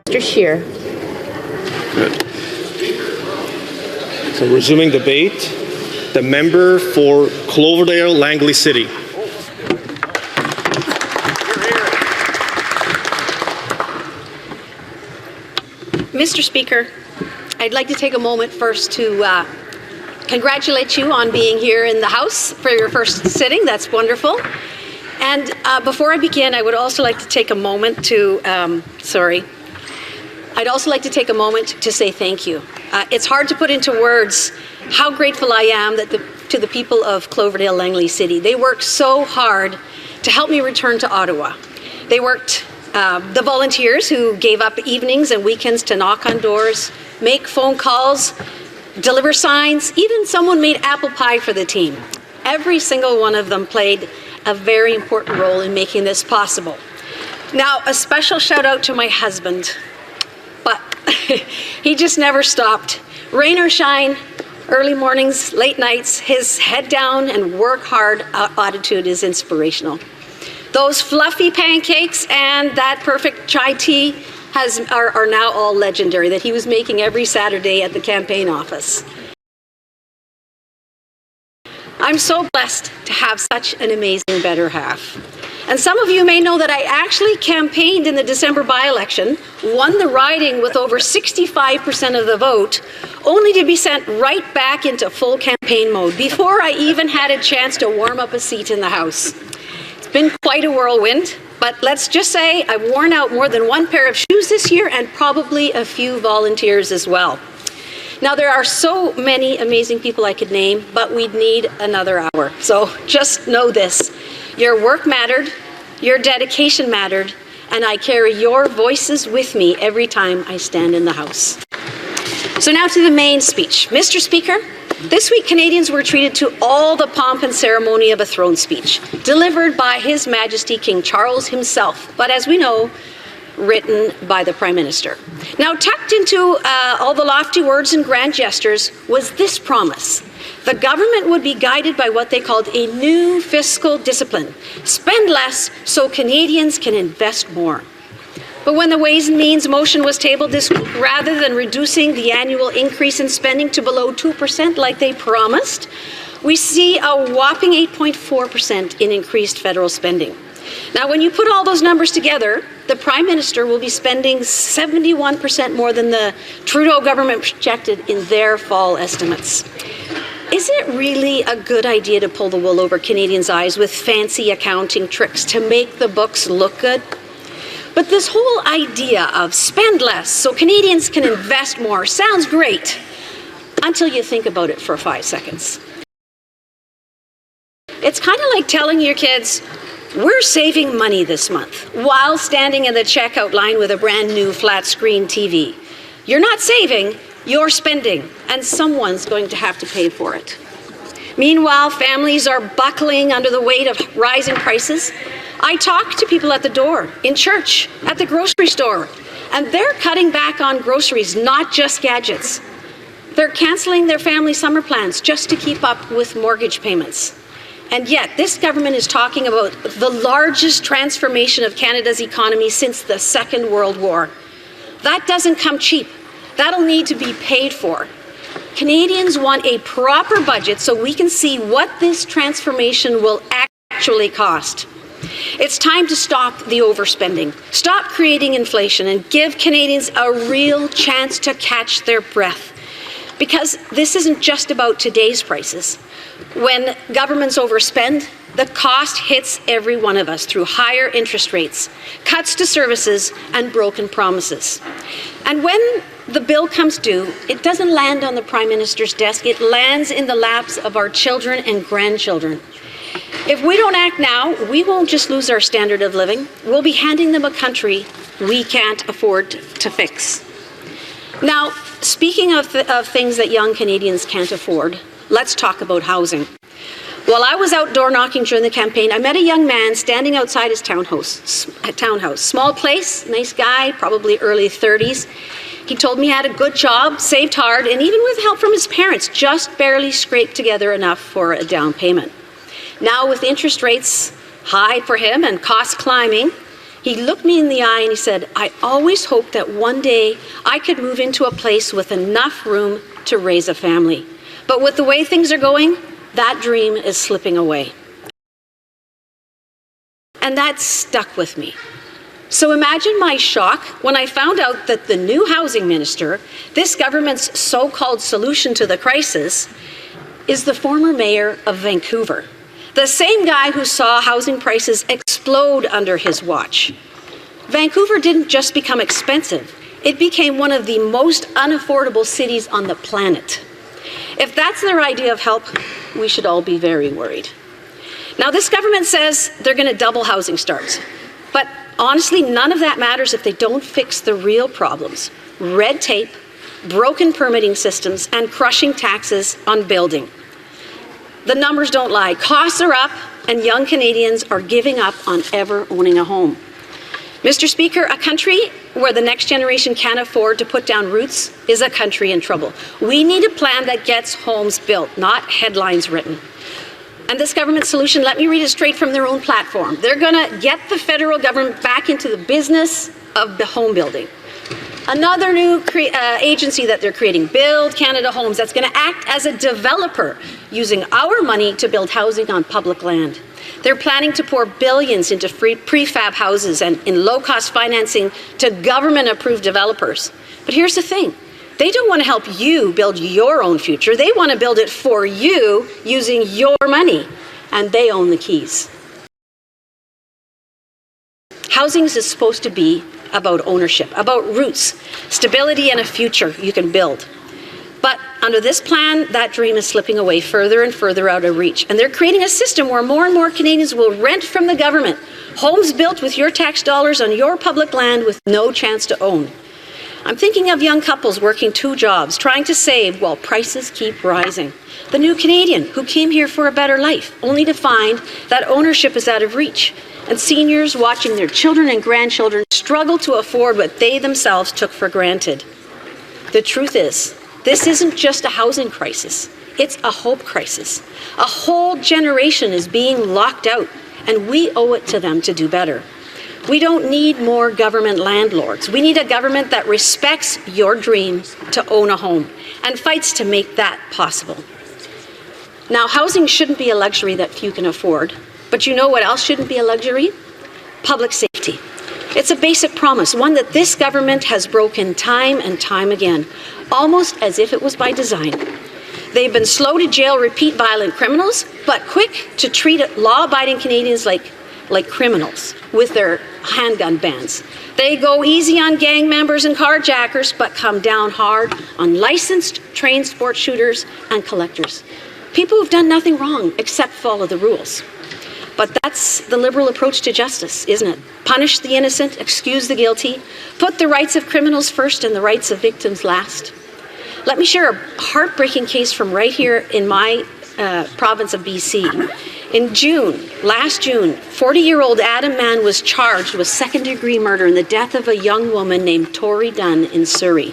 Mr. Scheer. Good. So resuming debate, the member for Cloverdale, Langley City. Mr. Speaker, I'd like to take a moment first to congratulate you on being here in the House for your first sitting. That's wonderful. And before I begin, I would also like to take a moment to, I'd also like to take a moment to say thank you. It's hard to put into words how grateful I am to the people of Cloverdale, Langley City. They worked so hard to help me return to Ottawa. They worked, the volunteers who gave up evenings and weekends to knock on doors, make phone calls, deliver signs, even someone made apple pie for the team. Every single one of them played a very important role in making this possible. Now, a special shout out to my husband, but he just never stopped. Rain or shine, early mornings, late nights, his head down and work hard attitude is inspirational. Those fluffy pancakes and that perfect chai tea are now all legendary that he was making every Saturday at the campaign office. I'm so blessed to have such an amazing better half. And some of you may know that I actually campaigned in the December by-election, won the riding with over 65% of the vote, only to be sent right back into full campaign mode before I even had a chance to warm up a seat in the House. It's been quite a whirlwind, but let's just say I've worn out more than one pair of shoes this year and probably a few volunteers as well. Now, there are so many amazing people I could name, but we'd need another hour. So just know this. Your work mattered, your dedication mattered, and I carry your voices with me every time I stand in the House. So now to the main speech. Mr. Speaker, this week Canadians were treated to all the pomp and ceremony of a throne speech, delivered by His Majesty King Charles himself, but as we know, written by the Prime Minister. Now, tucked into all the lofty words and grand gestures was this promise. The government would be guided by what they called a new fiscal discipline. Spend less so Canadians can invest more. But when the Ways and Means motion was tabled this week, rather than reducing the annual increase in spending to below 2% like they promised, we see a whopping 8.4% in increased federal spending. Now, when you put all those numbers together, the Prime Minister will be spending 71% more than the Trudeau government projected in their fall estimates. Is it really a good idea to pull the wool over Canadians' eyes with fancy accounting tricks to make the books look good? But this whole idea of spend less so Canadians can invest more sounds great until you think about it for 5 seconds. It's kind of like telling your kids, we're saving money this month while standing in the checkout line with a brand new flat screen TV. You're not saving, you're spending, and someone's going to have to pay for it. Meanwhile, families are buckling under the weight of rising prices. I talk to people at the door, in church, at the grocery store, and they're cutting back on groceries, not just gadgets. They're canceling their family summer plans just to keep up with mortgage payments. And yet, this government is talking about the largest transformation of Canada's economy since the Second World War. That doesn't come cheap. That'll need to be paid for. Canadians want a proper budget so we can see what this transformation will actually cost. It's time to stop the overspending, stop creating inflation, and give Canadians a real chance to catch their breath. Because this isn't just about today's prices. When governments overspend, the cost hits every one of us through higher interest rates, cuts to services, and broken promises. And when the bill comes due, it doesn't land on the Prime Minister's desk, it lands in the laps of our children and grandchildren. If we don't act now, we won't just lose our standard of living, we'll be handing them a country we can't afford to fix. Now, speaking of things that young Canadians can't afford, let's talk about housing. While I was outdoor knocking during the campaign, I met a young man standing outside his townhouse. Small place, nice guy, probably early 30s. He told me he had a good job, saved hard, and even with help from his parents, just barely scraped together enough for a down payment. Now, with interest rates high for him and costs climbing, He looked me in the eye and he said, "I always hoped that one day I could move into a place with enough room to raise a family. But with the way things are going, that dream is slipping away." And that stuck with me. So imagine my shock when I found out that the new housing minister, this government's so-called solution to the crisis, is the former mayor of Vancouver, the same guy who saw housing prices explode under his watch. Vancouver didn't just become expensive, it became one of the most unaffordable cities on the planet. If that's their idea of help, we should all be very worried. Now, this government says they're going to double housing starts, but honestly, none of that matters if they don't fix the real problems: red tape, broken permitting systems, and crushing taxes on building. The numbers don't lie. Costs are up, and young Canadians are giving up on ever owning a home. Mr. Speaker, a country where the next generation can't afford to put down roots is a country in trouble. We need a plan that gets homes built, not headlines written. And this government solution, let me read it straight from their own platform. They're going to get the federal government back into the business of the home building. Another new agency that they're creating, Build Canada Homes, that's going to act as a developer using our money to build housing on public land. They're planning to pour billions into free prefab houses and in low-cost financing to government-approved developers. But here's the thing. They don't want to help you build your own future. They want to build it for you using your money, and they own the keys. Housing is supposed to be about ownership, about roots, stability, and a future you can build. But under this plan, that dream is slipping away further and further out of reach. And they're creating a system where more and more Canadians will rent from the government, homes built with your tax dollars on your public land with no chance to own. I'm thinking of young couples working 2 jobs, trying to save while prices keep rising. The new Canadian who came here for a better life, only to find that ownership is out of reach. And seniors watching their children and grandchildren struggle to afford what they themselves took for granted. The truth is, this isn't just a housing crisis, it's a hope crisis. A whole generation is being locked out, and we owe it to them to do better. We don't need more government landlords. We need a government that respects your dream to own a home and fights to make that possible. Now, housing shouldn't be a luxury that few can afford, but you know what else shouldn't be a luxury? Public safety. It's a basic promise, one that this government has broken time and time again, almost as if it was by design. They've been slow to jail repeat violent criminals, but quick to treat law-abiding Canadians like criminals with their handgun bans. They go easy on gang members and carjackers, but come down hard on licensed trained sports shooters and collectors. People who've done nothing wrong except follow the rules. But that's the Liberal approach to justice, isn't it? Punish the innocent, excuse the guilty, put the rights of criminals first and the rights of victims last. Let me share a heartbreaking case from right here in my province of BC. In last June, 40-year-old Adam Mann was charged with second-degree murder in the death of a young woman named Tori Dunn in Surrey.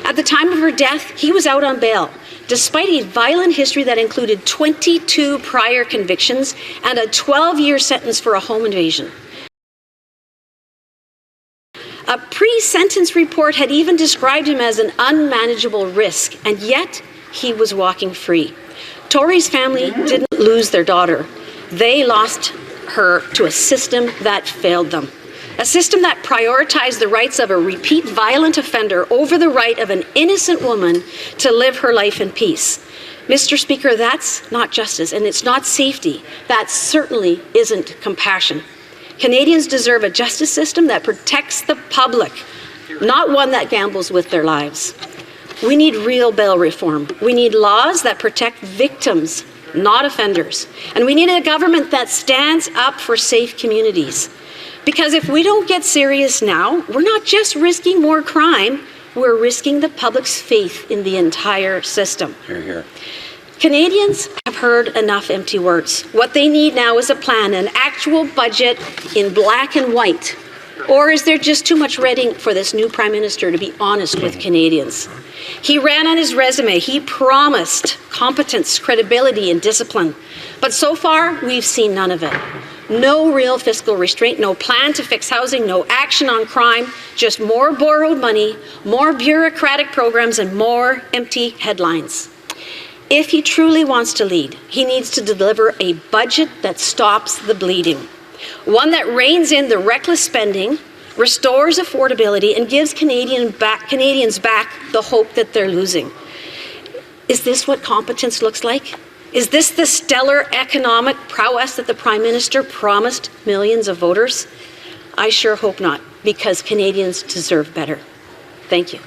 At the time of her death, he was out on bail, despite a violent history that included 22 prior convictions and a 12-year sentence for a home invasion. A pre-sentence report had even described him as an unmanageable risk, and yet he was walking free. Tori's family didn't lose their daughter. They lost her to a system that failed them. A system that prioritized the rights of a repeat violent offender over the right of an innocent woman to live her life in peace. Mr. Speaker, that's not justice, and it's not safety. That certainly isn't compassion. Canadians deserve a justice system that protects the public, not one that gambles with their lives. We need real bail reform. We need laws that protect victims, not offenders. And we need a government that stands up for safe communities. Because if we don't get serious now, we're not just risking more crime, we're risking the public's faith in the entire system. Hear, hear. Canadians have heard enough empty words. What they need now is a plan, an actual budget in black and white. Or is there just too much red ink for this new Prime Minister to be honest with Canadians? He ran on his resume. He promised competence, credibility, and discipline. But so far, we've seen none of it. No real fiscal restraint, no plan to fix housing, no action on crime, just more borrowed money, more bureaucratic programs, and more empty headlines. If he truly wants to lead, he needs to deliver a budget that stops the bleeding, one that reins in the reckless spending, restores affordability, and gives Canadians back the hope that they're losing. Is this what competence looks like? Is this the stellar economic prowess that the Prime Minister promised millions of voters? I sure hope not, because Canadians deserve better. Thank you.